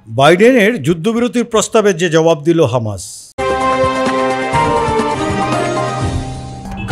বাইডেনের যুদ্ধবিরতির প্রস্তাবে যে জবাব দিল হামাস।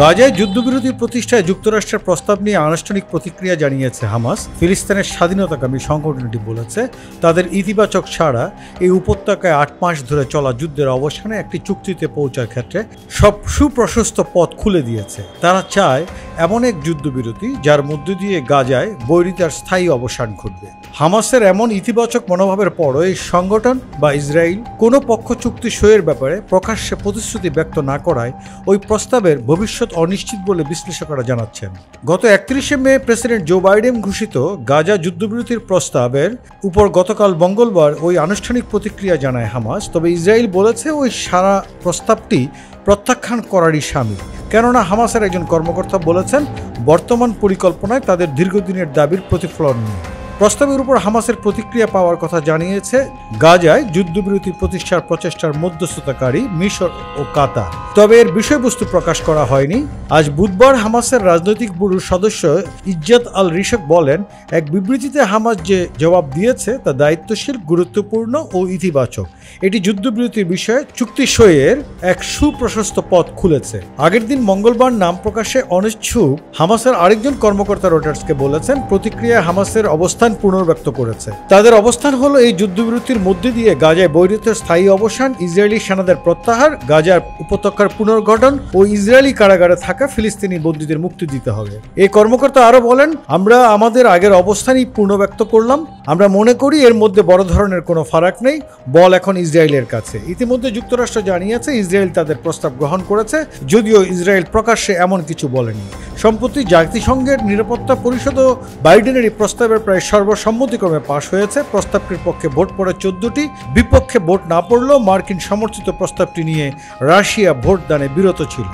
গাজায় যুদ্ধবিরতি প্রতিষ্ঠায় যুক্তরাষ্ট্রের প্রস্তাব নিয়ে আনুষ্ঠানিক প্রতিক্রিয়া জানিয়েছে হামাস। ফিলিস্তিনের স্বাধীনতাকামী সংগঠনটি বলেছে তাদের ইতিবাচক ছাড়া এই উপত্যকায় ৮ মাস ধরে চলা যুদ্ধের অবসানে একটি চুক্তিতে পৌঁছার ক্ষেত্রে সব সুপ্রশস্ত পথ খুলে দিয়েছে। তারা চায় এমন এক যুদ্ধবিরতি যার মধ্য দিয়ে গাজায় বৈরিতার স্থায়ী অবসান ঘটবে। হামাসের এমন ইতিবাচক মনোভাবের পরও এই সংগঠন বা ইসরায়েল কোনো পক্ষ চুক্তি সইয়ের ব্যাপারে প্রকাশ্যে প্রতিশ্রুতি ব্যক্ত না করায় ওই প্রস্তাবের ভবিষ্যৎ অনিশ্চিত বলে বিশ্লেষকরা জানাচ্ছেন। গত ৩১ মে প্রেসিডেন্ট জো বাইডেন ঘোষিত গাজা যুদ্ধবিরতির প্রস্তাবের উপর গতকাল মঙ্গলবার ওই আনুষ্ঠানিক প্রতিক্রিয়া জানায় হামাস। তবে ইসরায়েল বলেছে ওই সারা প্রস্তাবটি প্রত্যাখ্যান করারই শামিল। কেননা হামাসের একজন কর্মকর্তা বলেছেন বর্তমান পরিকল্পনায় তাদের দীর্ঘদিনের দাবির প্রতিফলন নেই। প্রস্তাবের উপর হামাসের প্রতিক্রিয়া পাওয়ার কথা জানিয়েছে গাজায় যুদ্ধবিরতি প্রতিষ্ঠার প্রচেষ্টার মধ্যস্থতাকারী মিশর ও কাতার। তবে এর বিষয়বস্তু প্রকাশ করা হয়নি। আজ বুধবার হামাসের রাজনৈতিক ব্যুরোর সদস্য ইজ্জত আল রিশক বলেন, এক বিবৃতিতে হামাস যে জবাব দিয়েছে তা দায়িত্বশীল, গুরুত্বপূর্ণ ও ইতিবাচক। এটি যুদ্ধবিরতির বিষয়ে চুক্তি সইয়ের এক সুপ্রশস্ত পথ খুলেছে। আগের দিন মঙ্গলবার নাম প্রকাশে অনিচ্ছুক হামাসের আরেকজন কর্মকর্তা রয়টার্সকে বলেছেন প্রতিক্রিয়ায় হামাসের অবস্থান পুনর্ব্যক্ত করেছে। তাদের অবস্থান হলো এই যুদ্ধবিরতির মধ্যে দিয়ে গাজায় বৈরিতার স্থায়ী অবসান, ইসরায়েলি সেনাদের প্রত্যাহার, গাজার উপত্যকার পুনর্গঠন ও ইসরায়েলি কারাগারে থাকা ফিলিস্তিনি বন্দীদের মুক্তি দিতে হবে। এই কর্মকর্তা আরো বলেন, আমরা আমাদের আগের অবস্থানই পুনর্ব্যক্ত করলাম। আমরা মনে করি এর মধ্যে বড় ধরনের কোনো ফারাক নেই। বল এখন ইসরায়েলের কাছে। ইতিমধ্যে যুক্তরাষ্ট্র জানিয়েছে ইসরায়েল তাদের প্রস্তাব গ্রহণ করেছে, যদিও ইসরায়েল প্রকাশ্যে এমন কিছু বলেনি। সম্প্রতি জাতিসংঘের নিরাপত্তা পরিষদও বাইডেনের এই প্রস্তাবের প্রায় সর্বসম্মতিক্রমে পাশ হয়েছে। প্রস্তাবটির পক্ষে ভোট পড়ে 14টি, বিপক্ষে ভোট না পড়লেও মার্কিন সমর্থিত প্রস্তাবটি নিয়ে রাশিয়া ভোটদানে বিরত ছিল।